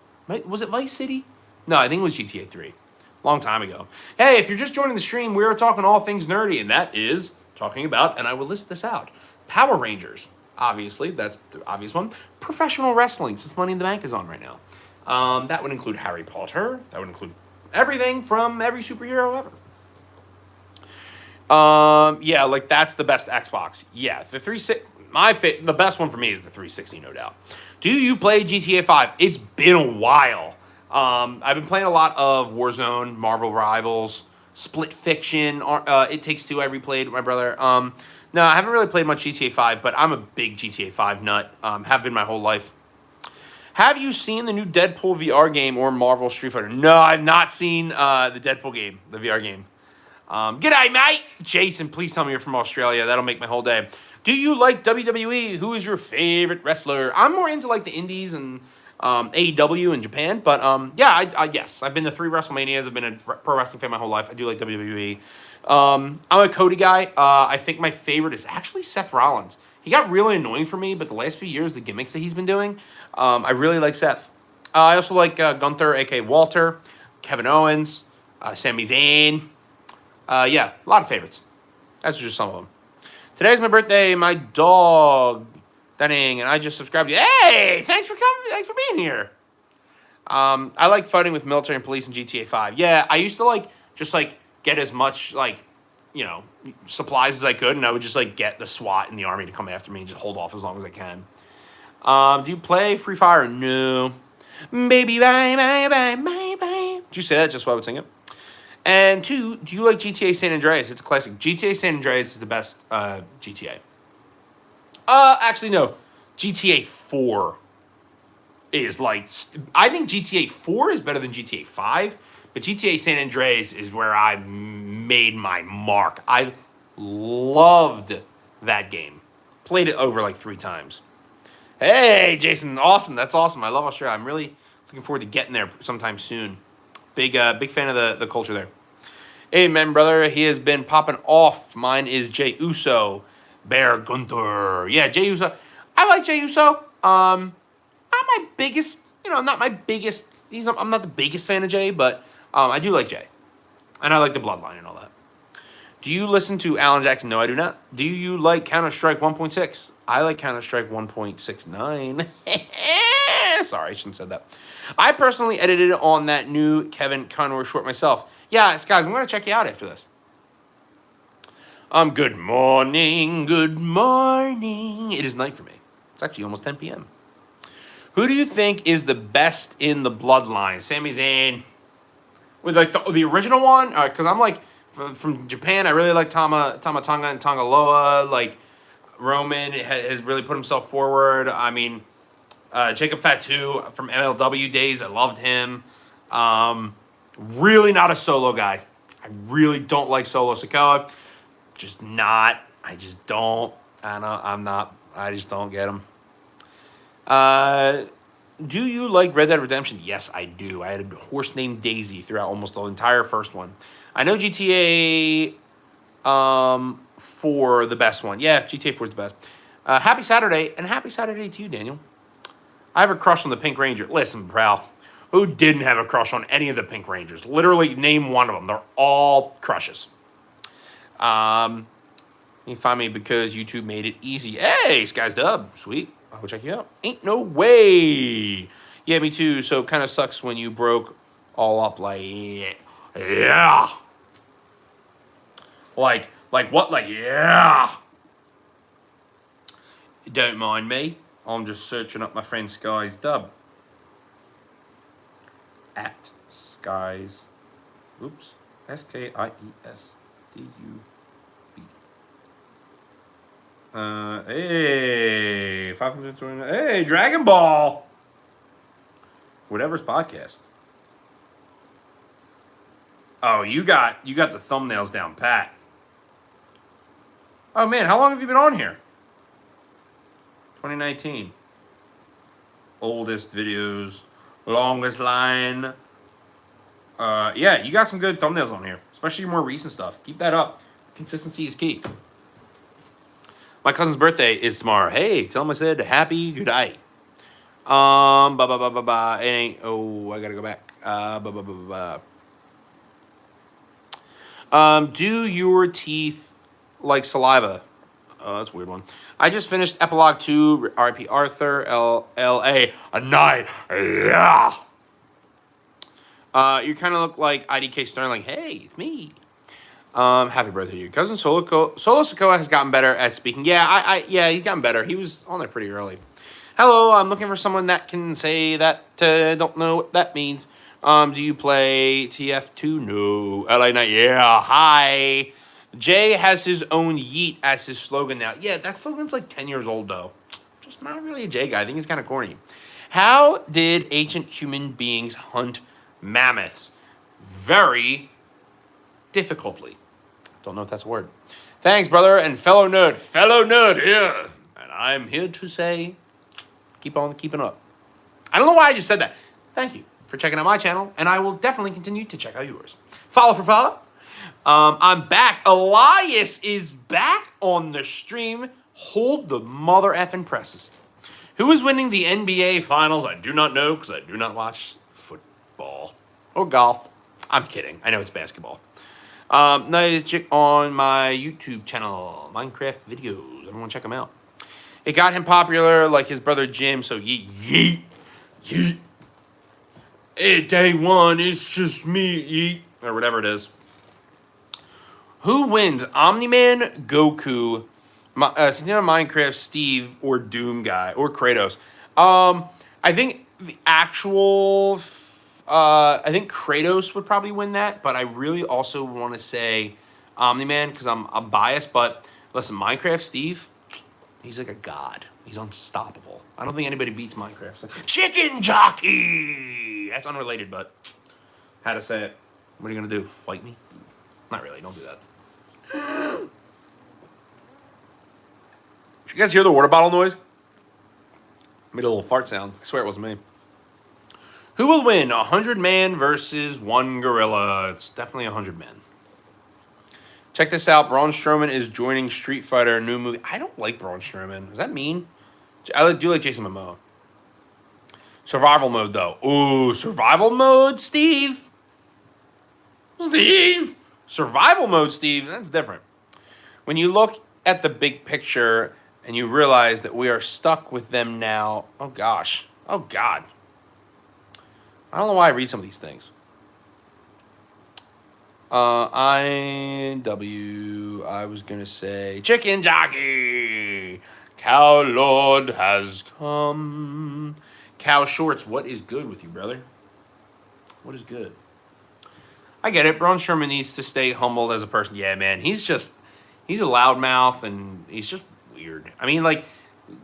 Was it Vice City? No, I think it was GTA 3. Long time ago. Hey, if you're just joining the stream, we're talking all things nerdy, and that is talking about, and I will list this out, Power Rangers. Obviously, that's the obvious one. Professional wrestling, since Money in the Bank is on right now. That would include Harry Potter. That would include everything from every superhero ever. Yeah, like that's the best Xbox. Yeah, the 360. The best one for me is the 360, no doubt. Do you play GTA 5? It's been a while. I've been playing a lot of Warzone, Marvel Rivals, Split Fiction. It Takes Two. I replayed with my brother. No, I haven't really played much GTA 5, but I'm a big GTA 5 nut. Have been my whole life. Have you seen the new Deadpool VR game or Marvel Street Fighter? No, I've not seen the Deadpool game, the VR game. G'day, mate. Jason, please tell me you're from Australia. That'll make my whole day. Do you like WWE? Who is your favorite wrestler? I'm more into like the indies and AEW in Japan, but yeah, yes, I've been to 3 WrestleManias. I've been a pro wrestling fan my whole life. I do like WWE. I'm a Cody guy. I think my favorite is actually Seth Rollins. He got really annoying for me, but the last few years, the gimmicks that he's been doing, I really like Seth. I also like Gunther, a.k.a. Walter, Kevin Owens, Sami Zayn. Yeah, a lot of favorites. That's just some of them. Today's my birthday. My dog, Denning, and I just subscribed to you. Hey, thanks for coming. Thanks for being here. I like fighting with military and police in GTA 5. Yeah, I used to just get as much supplies as I could, and I would just get the SWAT and the army to come after me and just hold off as long as I can. Do you play Free Fire? No. Baby, bye, bye, bye, bye, bye. Did you say that just so I would sing it? And 2, do you like GTA San Andreas? It's a classic. GTA San Andreas is the best GTA. Actually, no. GTA 4 is I think GTA 4 is better than GTA 5, but GTA San Andreas is where I made my mark. I loved that game. Played it over 3 times. Hey, Jason, awesome. That's awesome. I love Australia. I'm really looking forward to getting there sometime soon. Big fan of the culture there. Amen, brother. He has been popping off. Mine is Jey Uso, Bear Gunther. Yeah, Jey Uso. I like Jey Uso. Not my biggest, not my biggest. I'm not the biggest fan of Jey, but I do like Jey, and I like the bloodline and all that. Do you listen to Alan Jackson? No, I do not. Do you like Counter-Strike 1.6? I like Counter-Strike 1.69. Sorry, I shouldn't have said that. I personally edited on that new Kevin Conroy short myself. Yeah, guys, I'm going to check you out after this. Good morning, good morning. It is night for me. It's actually almost 10 p.m. Who do you think is the best in the bloodline? Sami Zayn. With the original one? Because I'm from Japan, I really like Tama Tonga and Tonga Loa. Roman has really put himself forward. I mean, Jacob Fatu from MLW days, I loved him. Really not a Solo guy. I really don't like Solo Sikoa. Just not. I just don't. I just don't get him. Do you like Red Dead Redemption? Yes, I do. I had a horse named Daisy throughout almost the entire first one. I know GTA 4 the best one. Yeah, GTA 4 is the best. Happy Saturday, and happy Saturday to you, Daniel. I have a crush on the Pink Ranger. Listen, pal, who didn't have a crush on any of the Pink Rangers? Literally, name one of them. They're all crushes. You find me because YouTube made it easy. Hey, Sky's Dub. Sweet. I'll check you out. Ain't no way. Yeah, me too. So it kind of sucks when you broke all up Yeah. Like what? Like, yeah. Don't mind me. I'm just searching up my friend Sky's dub. At Skies. Oops. SKIESDUB. Hey. 520. Hey, Dragon Ball. Whatever's podcast. Oh, you got the thumbnails down pat. Oh man, how long have you been on here? 2019. Oldest videos, longest line. Yeah, you got some good thumbnails on here, especially your more recent stuff. Keep that up. Consistency is key. My cousin's birthday is tomorrow. Hey, tell him I said happy good night. It ain't. Oh, I gotta go back. Do your teeth like saliva? Oh, that's a weird one. I just finished Epilogue 2, R.I.P. Arthur, L.A. a night. Yeah. You kind of look like IDK Sterling. Hey, it's me. Happy birthday to you. Cousin Solo Sokoa has gotten better at speaking. Yeah, yeah, he's gotten better. He was on there pretty early. Hello, I'm looking for someone that can say that. Don't know what that means. Do you play TF2? No. LA Knight, yeah. Hi. Jay has his own yeet as his slogan now. Yeah, that slogan's like 10 years old, though. Just not really a Jay guy. I think he's kind of corny. How did ancient human beings hunt mammoths? Very difficultly. Don't know if that's a word. Thanks, brother, and fellow nerd. Fellow nerd here. And I'm here to say, keep on keeping up. I don't know why I just said that. Thank you for checking out my channel, and I will definitely continue to check out yours. Follow for follow. I'm back. Elias is back on the stream. Hold the mother effing presses. Who is winning the NBA Finals? I do not know because I do not watch football or golf. I'm kidding. I know it's basketball. Nice chick on my YouTube channel, Minecraft videos. Everyone check him out. It got him popular like his brother Jim, so yeet. Hey, day one, it's just me, yeet. Or whatever it is. Who wins, Omni-Man, Goku, Minecraft, Steve, or Doom Guy, or Kratos? I think the actual... I think Kratos would probably win that, but I really also want to say Omni-Man because I'm biased. But listen, Minecraft Steve, he's like a god. He's unstoppable. I don't think anybody beats Minecraft. So, Chicken Jockey! That's unrelated, but how to say it. What are you going to do, fight me? Not really, don't do that. Did you guys hear the water bottle noise? Made a little fart sound. I swear it wasn't me. Who will win, 100 man versus 1 gorilla? It's definitely 100 men. Check this out. Braun Strowman is joining Street Fighter, new movie. I don't like Braun Strowman. Does that mean? I do like Jason Momoa. Survival mode, though. Ooh, survival mode, Steve? Survival mode, Steve. That's different. When you look at the big picture and you realize that we are stuck with them now. Oh, gosh. Oh, God. I don't know why I read some of these things. I was going to say Chicken Jockey. Cow Lord has come. Cow Shorts, what is good with you, brother? What is good? I get it. Braun Strowman needs to stay humbled as a person. Yeah, man. He's a loudmouth, and he's just weird. I mean, like,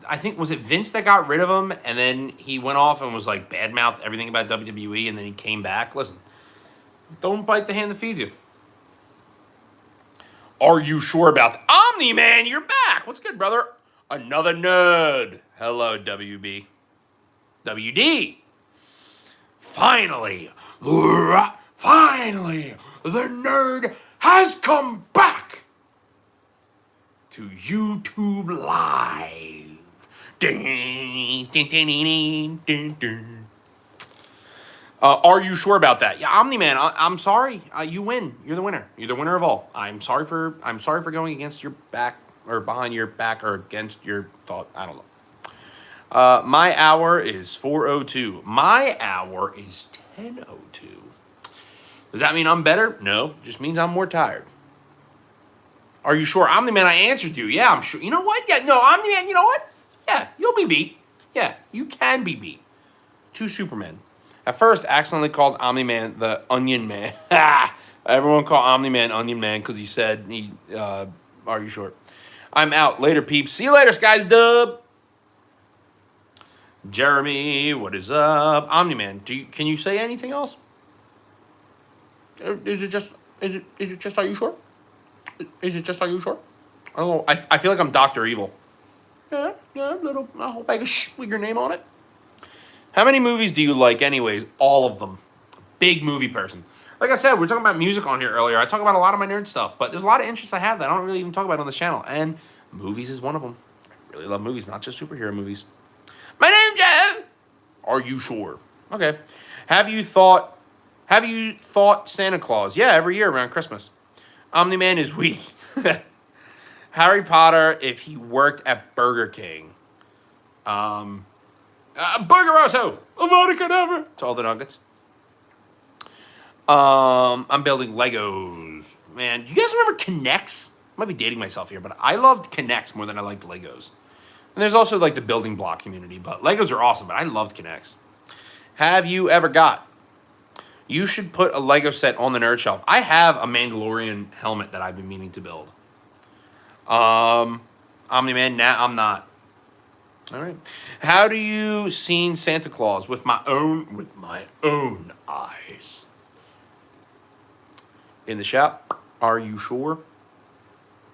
I think, was it Vince that got rid of him, and then he went off and was like badmouth everything about WWE, and then he came back? Listen, don't bite the hand that feeds you. Are you sure about that? Omni-Man, you're back. What's good, brother? Another nerd. Hello, WB. WD. Finally, the nerd has come back to YouTube Live. Are you sure about that? Yeah, Omni-Man, I'm sorry. You win. You're the winner. You're the winner of all. I'm sorry for going against your back or behind your back or against your thought. I don't know. My hour is 4:02. My hour is 10:02. Does that mean I'm better? No, it just means I'm more tired. Are you sure? Omni-Man, I answered you. Yeah, I'm sure. You know what? Yeah, no, Omni-Man, you know what? Yeah, you'll be beat. Yeah, you can be beat. 2 Supermen. At first, accidentally called Omni-Man the Onion Man. Everyone called Omni-Man Onion Man because he said, are you sure? I'm out. Later, peeps. See you later, Skies Dub. Jeremy, what is up? Omni-Man, can you say anything else? Is it just, are you sure? Is it just, are you sure? I don't know. I feel like I'm Dr. Evil. Yeah, little, I hope I can with your name on it. How many movies do you like anyways? All of them. Big movie person. Like I said, we were talking about music on here earlier. I talk about a lot of my nerd stuff, but there's a lot of interests I have that I don't really even talk about on this channel. And movies is one of them. I really love movies, not just superhero movies. My name's Jeff. Are you sure? Okay. Have you thought Santa Claus? Yeah, every year around Christmas. Omni-Man is weak. Harry Potter, if he worked at Burger King. Burgeroso! Avada Kedavra! To all the nuggets. I'm building Legos. Man, do you guys remember Connects? I might be dating myself here, but I loved Connects more than I liked Legos. And there's also like the building block community, but Legos are awesome, but I loved Connects. Have you ever got? You should put a Lego set on the nerd shelf. I have a Mandalorian helmet that I've been meaning to build. Omni-Man, nah, I'm not. All right. How do you seen Santa Claus? With my own eyes. In the shop. Are you sure?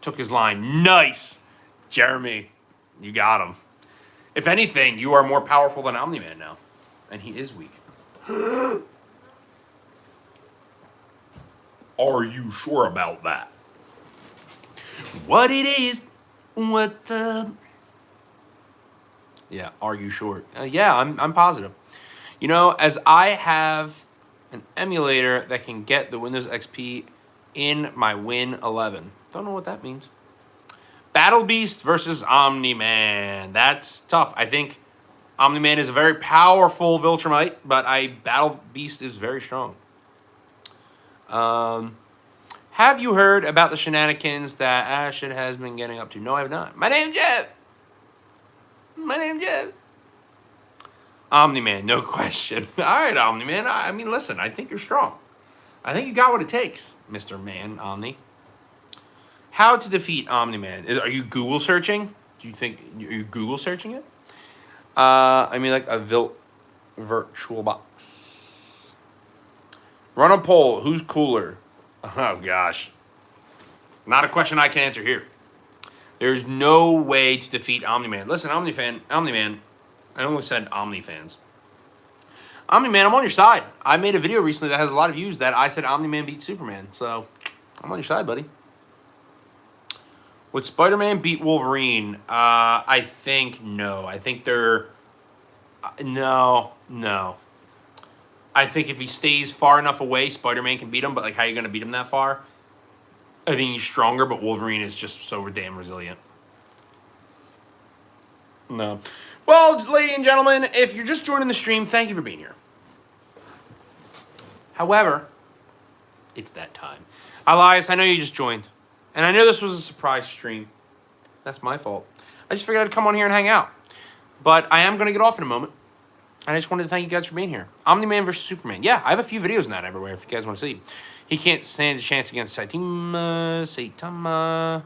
Took his line. Nice. Jeremy, you got him. If anything, you are more powerful than Omni-Man now. And he is weak. Are you sure about that? What it is? What, Yeah, are you sure? Yeah, I'm positive. You know, as I have an emulator that can get the Windows XP in my Win 11. Don't know what that means. Battle Beast versus Omni-Man. That's tough. I think Omni-Man is a very powerful Viltrumite, but Battle Beast is very strong. Have you heard about the shenanigans that Ashton has been getting up to? No, I have not. My name's Jeff. Omni-Man, no question. All right, Omni-Man. I mean, listen, I think you're strong. I think you got what it takes, Mr. Man, Omni. How to defeat Omni-Man? Are you Google searching? Are you Google searching it? I mean, like a virtual box. Run a poll. Who's cooler? Oh, gosh. Not a question I can answer here. There's no way to defeat Omni-Man. Listen, Omni-Man, I almost said Omni-fans. Omni-Man, I'm on your side. I made a video recently that has a lot of views that I said Omni-Man beat Superman. So, I'm on your side, buddy. Would Spider-Man beat Wolverine? I think no. I think they're... No. I think if he stays far enough away, Spider-Man can beat him. But, like, how are you going to beat him that far? I think he's stronger, but Wolverine is just so damn resilient. No. Well, ladies and gentlemen, if you're just joining the stream, thank you for being here. However, it's that time. Elias, I know you just joined. And I know this was a surprise stream. That's my fault. I just figured I'd come on here and hang out. But I am going to get off in a moment. And I just wanted to thank you guys for being here. Omni-Man versus Superman. Yeah, I have a few videos on that everywhere if you guys want to see. He can't stand a chance against Saitama.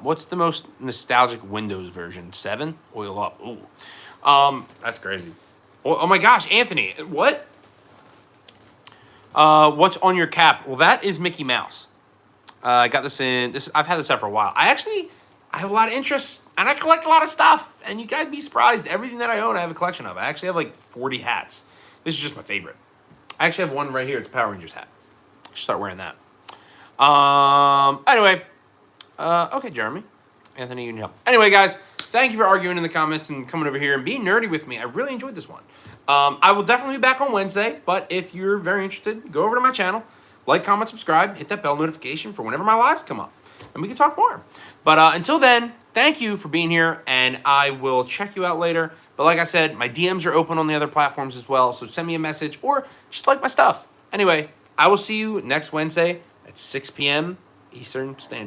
What's the most nostalgic Windows version? 7? Oil up. Ooh. That's crazy. Oh my gosh, Anthony. What? What's on your cap? Well, that is Mickey Mouse. I got this in... I've had this out for a while. I have a lot of interests, and I collect a lot of stuff. And you guys be surprised. Everything that I own, I have a collection of. I actually have like 40 hats. This is just my favorite. I actually have one right here. It's a Power Rangers hat. I should start wearing that. Anyway. Okay, Jeremy. Anthony, you need help. Anyway, guys, thank you for arguing in the comments and coming over here and being nerdy with me. I really enjoyed this one. I will definitely be back on Wednesday, but if you're very interested, go over to my channel. Like, comment, subscribe, hit that bell notification for whenever my lives come up. And we can talk more. But until then, thank you for being here, and I will check you out later. But like I said, my DMs are open on the other platforms as well, so send me a message or just like my stuff. Anyway, I will see you next Wednesday at 6 p.m. Eastern Standard.